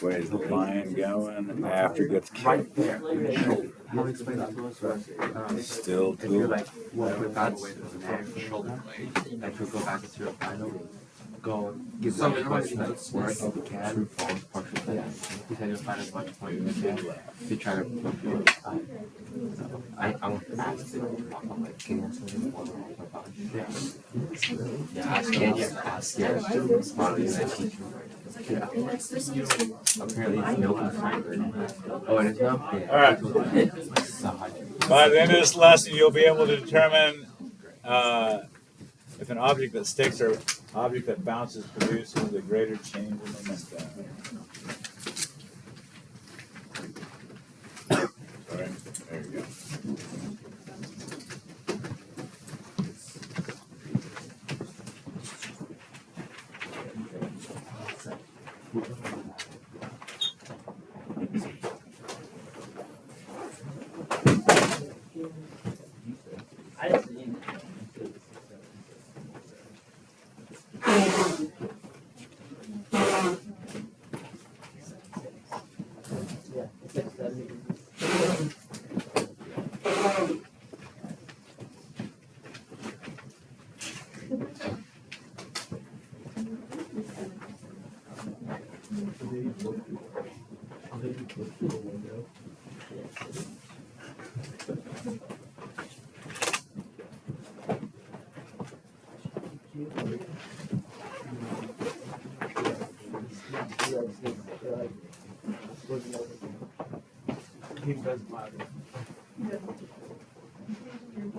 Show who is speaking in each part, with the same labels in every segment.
Speaker 1: Where's the line going after it gets killed?
Speaker 2: Right there. How explain that to us was
Speaker 1: Still
Speaker 2: if you're
Speaker 1: cool.
Speaker 2: like with God's shoulder blade, like you'll go back into a final, go give them as much work as you can, partially. He said you'll find as much point as you can to try to fulfill it. So I want to ask you about like can you answer me more about ask yeah. Apparently it's Milton Franklin. Oh, it is now? Yeah.
Speaker 1: All right. By the end of this lesson, you'll be able to determine if an object that sticks or object that bounces produces a greater change in momentum. Sorry, there you go.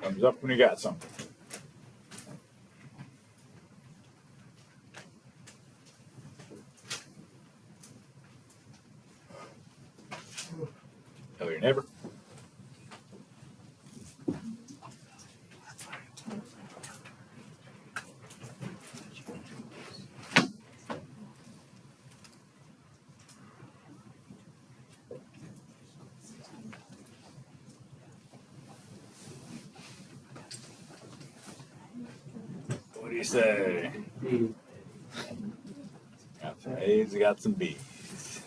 Speaker 1: Thumbs up when you got something. Tell your neighbor. What do you say? Got some A's, got some B's.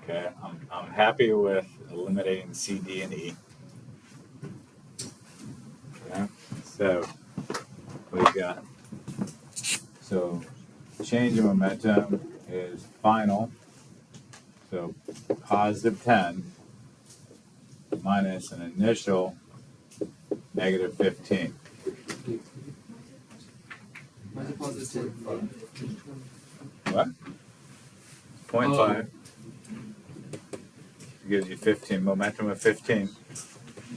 Speaker 1: Okay, I'm happy with eliminating C, D, and E. Okay, so we got change in momentum is final. So positive 10 minus an initial negative 15. What? 0.5 gives you 15. Momentum of 15.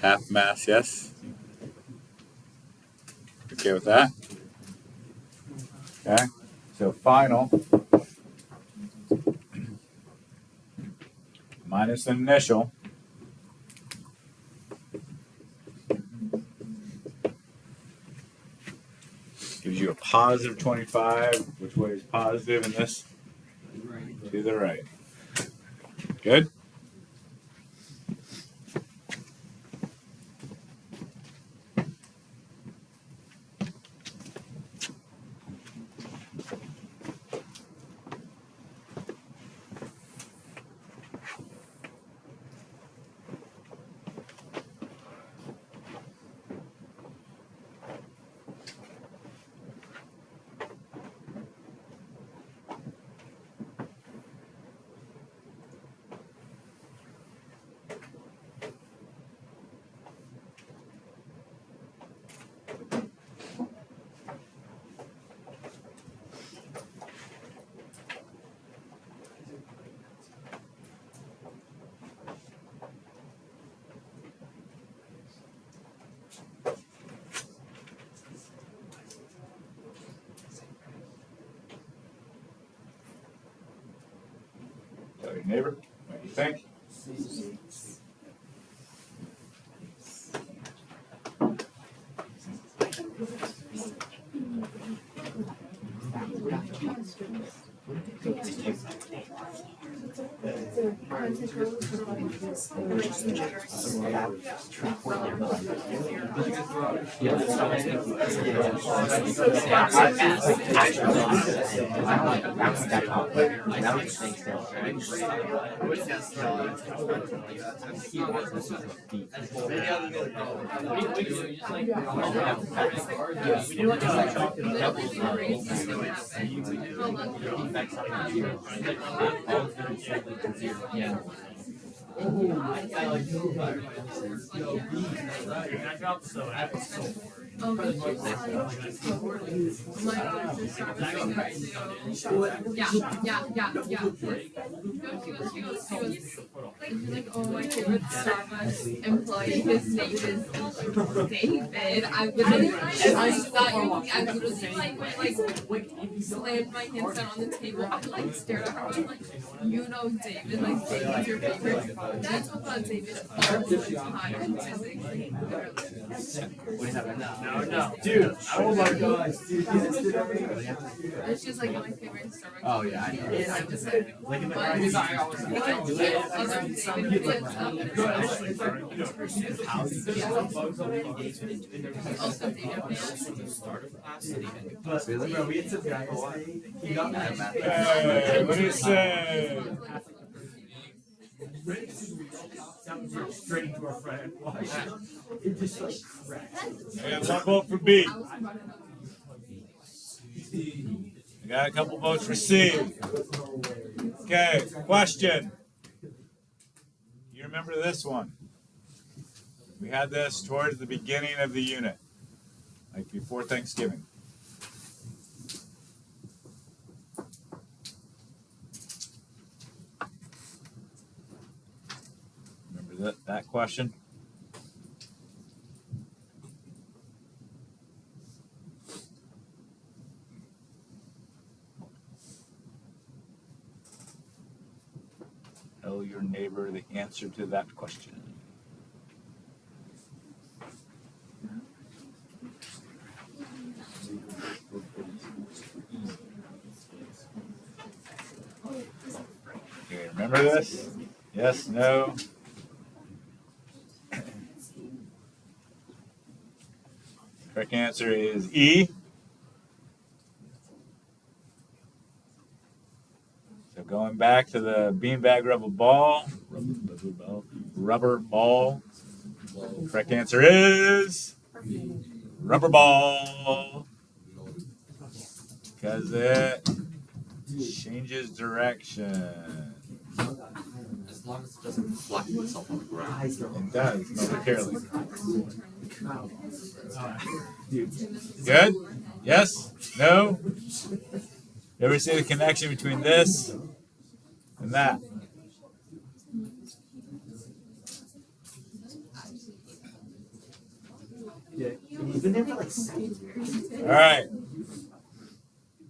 Speaker 1: Half mass, yes? Okay with that? Okay. So final minus an initial gives you a positive 25. Which way is positive in this? Right. To the right. Good? Tell your neighbor what you think.
Speaker 3: Like, oh, my favorite Starbucks employee, his name is David. I literally, I literally slammed my hands down on the table. I like stared at her. I'm like, you know David, like David's your favorite. That's what about David all the time.
Speaker 4: No, dude. Oh my gosh, dude.
Speaker 3: It's just like my favorite Starbucks.
Speaker 2: Oh yeah, I know.
Speaker 3: And I'm just like, what?
Speaker 4: Bro, we had some guy yesterday. He got mad.
Speaker 1: Hey, what do you say?
Speaker 4: Straight into our friend. It just like cracked.
Speaker 1: And one vote for B. I got a couple votes for C. Okay, question. You remember this one? We had this towards the beginning of the unit, like before Thanksgiving. Remember that question? Tell your neighbor the answer to that question. Okay, remember this? Yes, no? Correct answer is E. So going back to the beanbag rubber ball. Correct answer is rubber ball. Because it changes direction.
Speaker 2: As long as it doesn't flatten itself on the ground.
Speaker 1: It does, momentarily. Good? Yes? No? You ever see the connection between this and that?
Speaker 4: Yeah, he's been there for like 6 years.
Speaker 1: All right.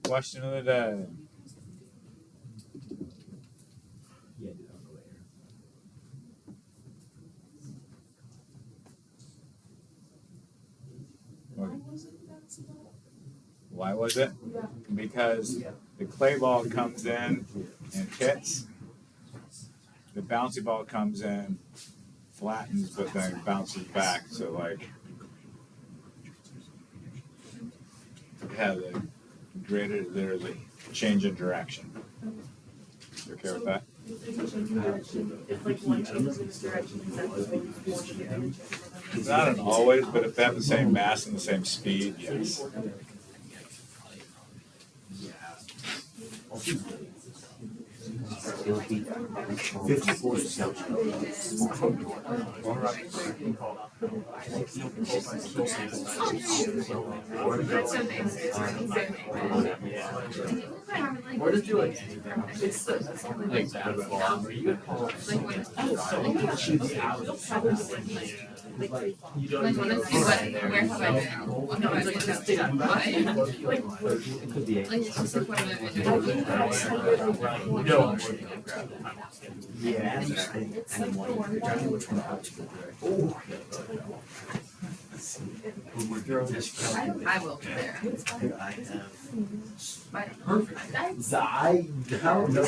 Speaker 1: Question of the day.
Speaker 4: Yeah, dude, I'll go later.
Speaker 1: Okay. Why was it? Because the clay ball comes in and hits. The bouncy ball comes in, flattens, but then bounces back. So like, it has a greater, literally, change in direction. You okay with that?
Speaker 3: If like one changes its direction, is that what makes more damage?
Speaker 1: Not always, but if they have the same mass and the same speed, yes.
Speaker 2: It'll be 54 Celsius.
Speaker 3: Or just do it. Like when I see where have I been? What have I been? Why?
Speaker 2: It could be
Speaker 3: Like it's just like what have I been doing?
Speaker 4: Yeah.
Speaker 3: It's like the one. I will be there.
Speaker 5: I have.
Speaker 3: But
Speaker 5: I don't know.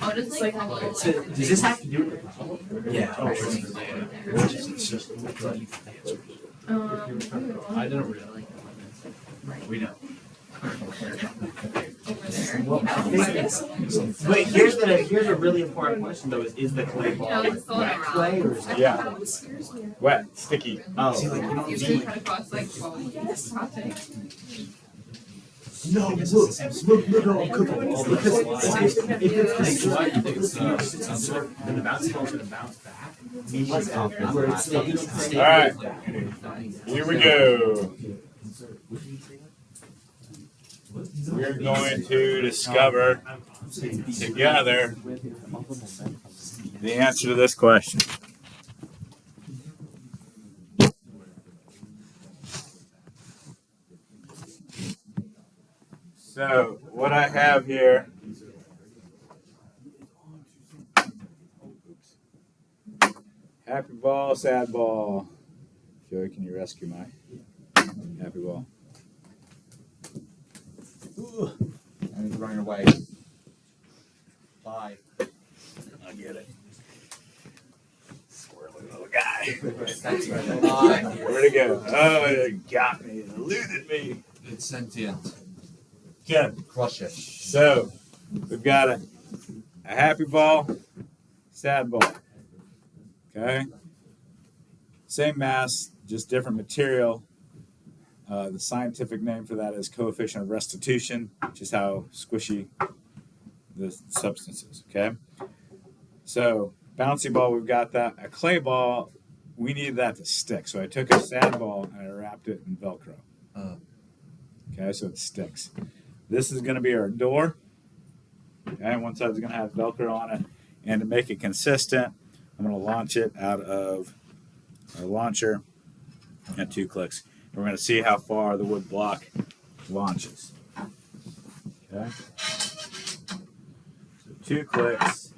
Speaker 3: I'll just like follow.
Speaker 5: Does this have to do with the problem? Yeah.
Speaker 3: I don't really.
Speaker 5: We know.
Speaker 3: Over there.
Speaker 5: Wait, here's a really important question though: is the clay ball
Speaker 3: It's going
Speaker 5: wet
Speaker 3: around.
Speaker 5: clay or is it?
Speaker 1: Yeah. Wet, sticky.
Speaker 5: Oh,
Speaker 3: See, usually cut across like 12 topic.
Speaker 5: no! Look! I'm cooking because
Speaker 4: Then the bouncy ball's gonna bounce back.
Speaker 1: All right, here we go. We're going to discover together the answer to this question. So, what I have here happy ball, sad ball. Joey, can you rescue my happy ball?
Speaker 2: And it's running away.
Speaker 5: Bye.
Speaker 1: I'll get it. Squirrely little guy. Where'd it go? Oh, it got me. It eluded me.
Speaker 2: It's sentient.
Speaker 1: Good.
Speaker 2: Crush it.
Speaker 1: So, we've got a happy ball, sad ball. Okay? Same mass, just different material. The scientific name for that is coefficient of restitution, which is how squishy the substance is. Okay? So, bouncy ball, we've got that. A clay ball, we need that to stick. So, I took a sad ball and I wrapped it in Velcro. Okay, so it sticks. This is going to be our door. Okay, one side's going to have Velcro on it. And to make it consistent, I'm going to launch it out of our launcher at 2 clicks. We're going to see how far the wood block launches. Okay. So 2 clicks.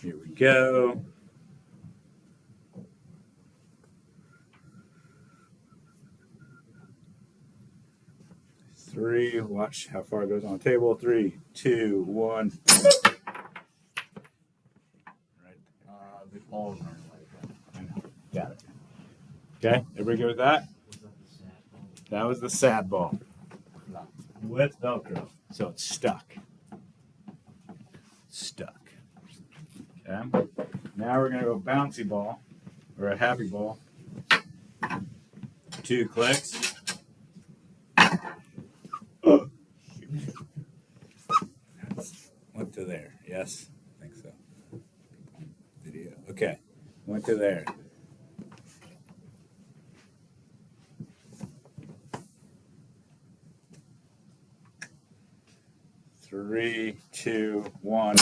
Speaker 1: Here we go. Three. Watch how far it goes on the table. 3, 2, 1.
Speaker 2: The ball's running away.
Speaker 1: Got it. Okay, everybody good with that? That was the sad ball. With Velcro. So it's stuck. Stuck. Okay. Now we're going to go bouncy ball, or a happy ball. 2 clicks. Went to there. Yes, I think so. Video. Okay. Went to there. Three, two, one.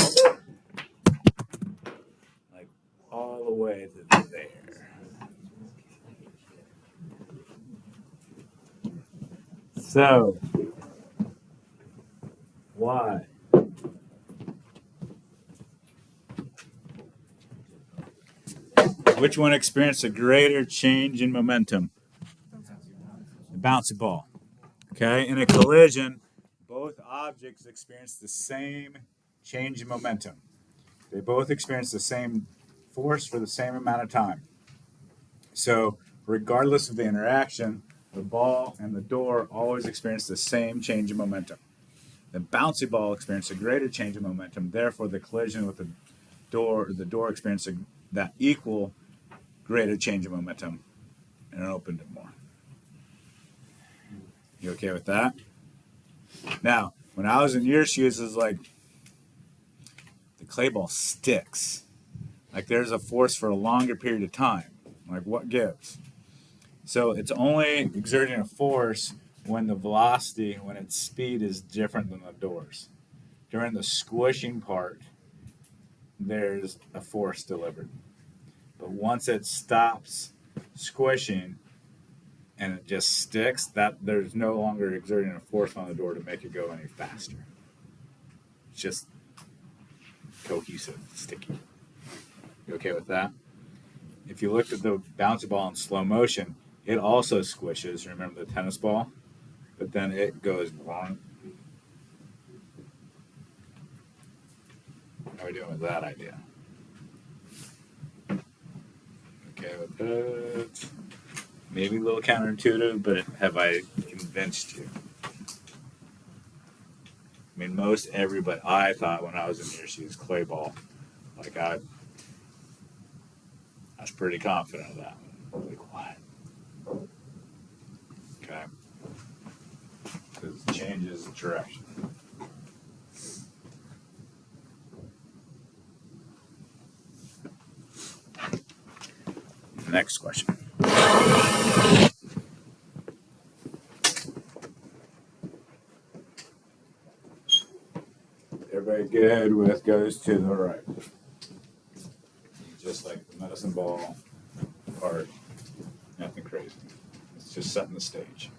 Speaker 1: Like all the way to there. So, why? Which one experienced a greater change in momentum? The bouncy ball. Okay, in a collision, both objects experience the same change in momentum. They both experience the same force for the same amount of time. So, regardless of the interaction, the ball and the door always experience the same change in momentum. The bouncy ball experienced a greater change in momentum, therefore the collision with the door experienced that equal greater change in momentum, and it opened it more. You okay with that? Now, when I was in your shoes, it was like the clay ball sticks. Like there's a force for a longer period of time. Like what gives? So it's only exerting a force when the velocity, when its speed is different than the doors. During the squishing part, there's a force delivered. But once it stops squishing and it just sticks, that there's no longer exerting a force on the door to make it go any faster. It's just cohesive, sticky. You okay with that? if you looked at the bouncy ball in slow motion, it also squishes. Remember the tennis ball? But then it goes wrong. How are we doing with that idea? Okay with that. Maybe a little counterintuitive, but have I convinced you? I mean, most everybody, I thought when I was in your shoes, clay ball. Like, I was pretty confident of that. Like, what? Okay. Because it changes direction. Next question. Everybody good with goes to the right. Just like the medicine ball part, nothing crazy. It's just setting the stage.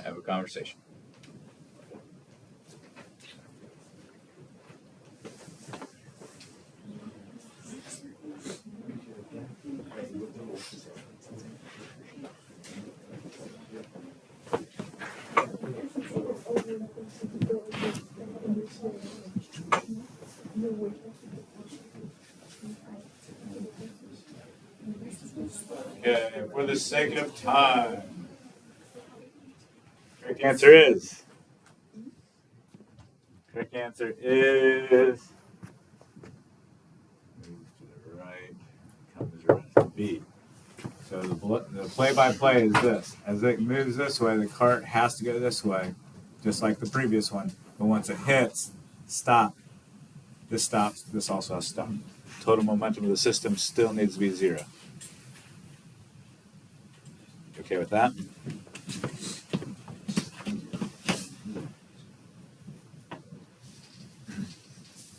Speaker 1: Have a conversation. Okay, for the sake of time. Correct answer is. Correct answer is. Move to the right. Comes around B. So the play-by-play is this. As it moves this way, the cart has to go this way, just like the previous one. But once it hits, stop. This stops. This also has to stop. Total momentum of the system still needs to be 0. Okay with that?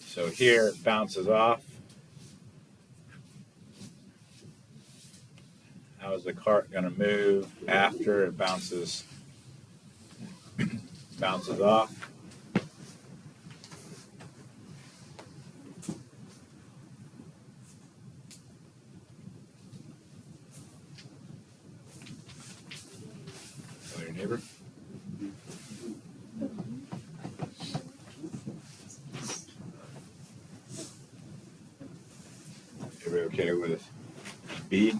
Speaker 1: So here it bounces off. How is the cart going to move after it bounces off? Tell your neighbor. Everybody okay with B?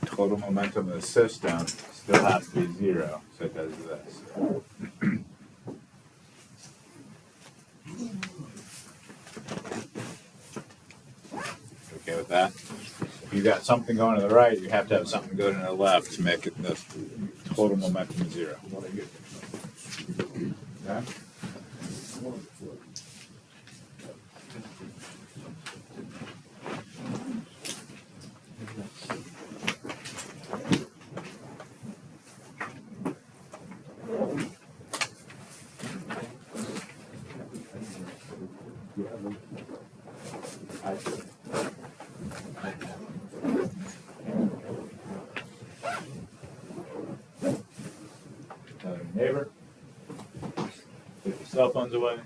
Speaker 1: Total momentum of the system still has to be 0, so it does this. Okay with that? If you got something going to the right, you have to have something going to the left to make it the total momentum 0. Okay? Tell your neighbor. Put your cell phones away.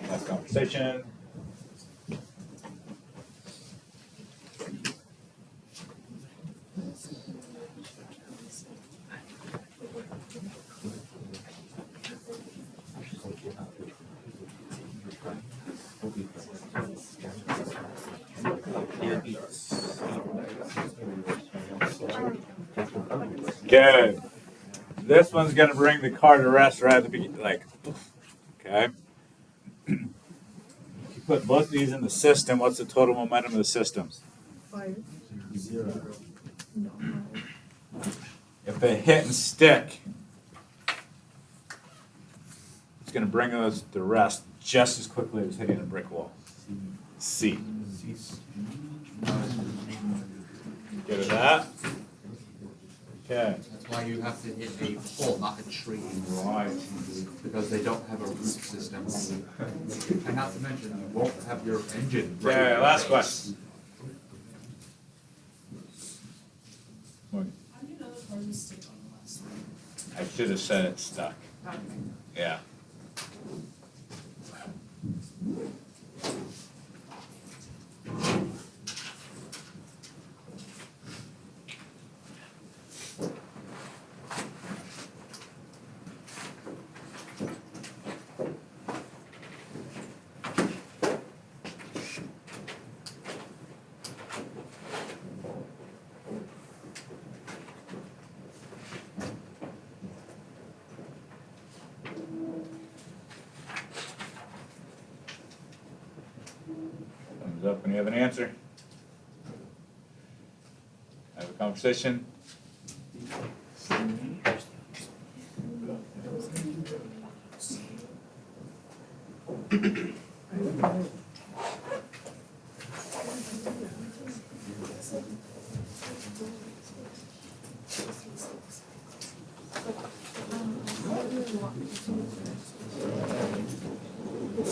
Speaker 1: Last conversation. Good. This one's gonna bring the car to rest right at the beginning, like, okay. You put both of these in the system. What's the total momentum of the systems?
Speaker 3: 5.
Speaker 5: 0.
Speaker 3: No.
Speaker 1: If they hit and stick, it's gonna bring those to rest just as quickly as hitting a brick wall. C. Get with that? Okay.
Speaker 2: That's why you have to hit a pole, not a tree.
Speaker 1: Right.
Speaker 2: Because they don't have a root system. And not to mention, you won't have your engine.
Speaker 1: Okay, last question. I should have said it stuck. Yeah. Thumbs up when you have an answer. Have a conversation.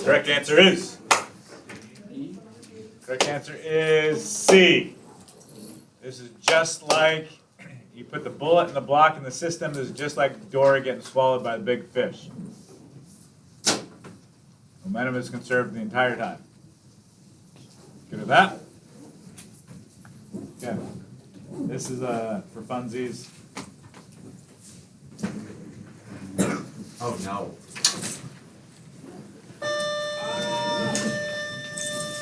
Speaker 1: Correct answer is. Correct answer is C. This is just like you put the bullet in the block in the system. This is just like Dory getting swallowed by the big fish. Momentum is conserved the entire time. Good with that? Okay. This is for funsies.
Speaker 2: Oh no.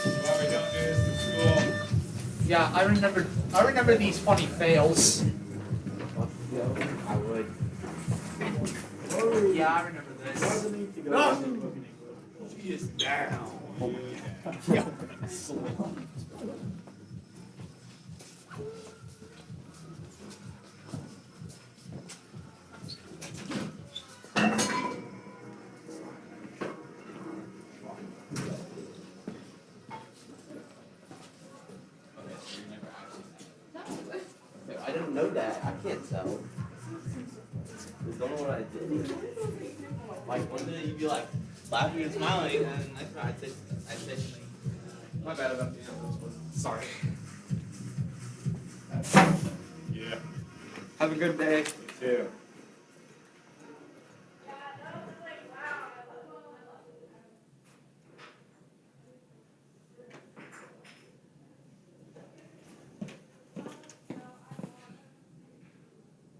Speaker 1: Why we don't do this in school?
Speaker 4: Yeah, I remember these funny fails.
Speaker 2: I would.
Speaker 4: Yeah, I remember this.
Speaker 5: She is down.
Speaker 4: Yeah.
Speaker 5: I didn't know that. I can't tell. Just don't know what I did. Like one day you'd be like laughing and smiling, and next time I'd say, my bad about the sorry.
Speaker 1: Yeah.
Speaker 5: Have a good day.
Speaker 1: Two.